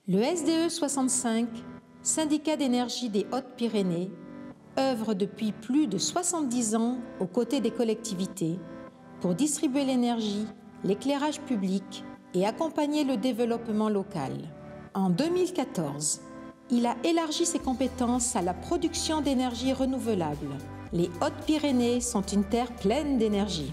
Le SDE 65, syndicat d'énergie des Hautes-Pyrénées, œuvre depuis plus de 70 ans aux côtés des collectivités pour distribuer l'énergie, l'éclairage public et accompagner le développement local. En 2014, il a élargi ses compétences à la production d'énergie renouvelable. Les Hautes-Pyrénées sont une terre pleine d'énergie.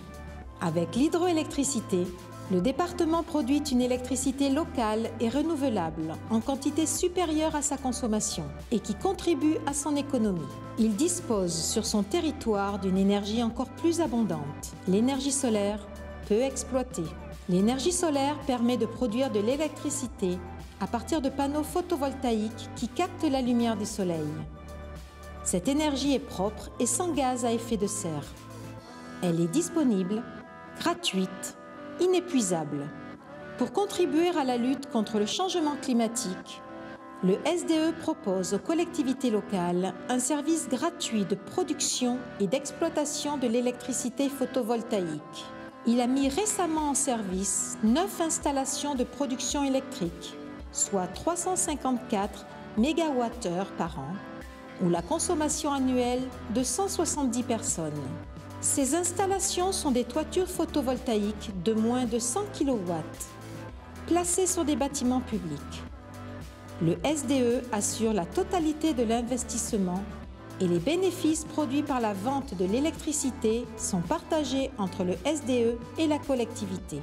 Avec l'hydroélectricité, le département produit une électricité locale et renouvelable en quantité supérieure à sa consommation et qui contribue à son économie. Il dispose sur son territoire d'une énergie encore plus abondante, l'énergie solaire, peu exploitée. L'énergie solaire permet de produire de l'électricité à partir de panneaux photovoltaïques qui captent la lumière du soleil. Cette énergie est propre et sans gaz à effet de serre. Elle est disponible, gratuite, inépuisable. Pour contribuer à la lutte contre le changement climatique, le SDE propose aux collectivités locales un service gratuit de production et d'exploitation de l'électricité photovoltaïque. Il a mis récemment en service 9 installations de production électrique, soit 354 MWh par an, ou la consommation annuelle de 170 personnes. Ces installations sont des toitures photovoltaïques de moins de 100 kW, placées sur des bâtiments publics. Le SDE assure la totalité de l'investissement et les bénéfices produits par la vente de l'électricité sont partagés entre le SDE et la collectivité.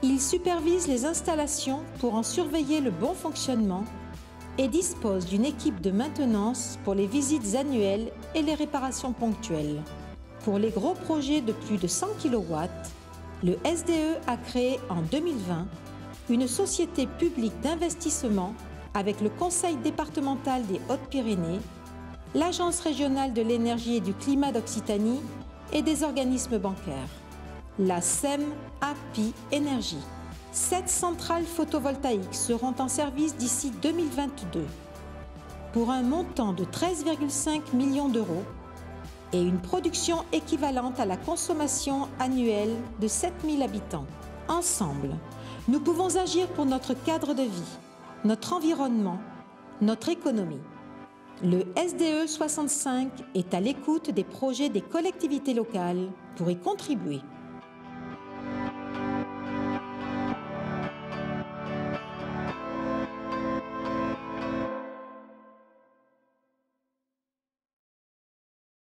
Il supervise les installations pour en surveiller le bon fonctionnement et dispose d'une équipe de maintenance pour les visites annuelles et les réparations ponctuelles. Pour les gros projets de plus de 100 kW, le SDE a créé en 2020 une société publique d'investissement avec le Conseil départemental des Hautes-Pyrénées, l'Agence régionale de l'énergie et du climat d'Occitanie et des organismes bancaires. La SEM API Énergie. 7 centrales photovoltaïques seront en service d'ici 2022 pour un montant de 13,5 millions d'euros et une production équivalente à la consommation annuelle de 7000 habitants. Ensemble, nous pouvons agir pour notre cadre de vie, notre environnement, notre économie. Le SDE 65 est à l'écoute des projets des collectivités locales pour y contribuer.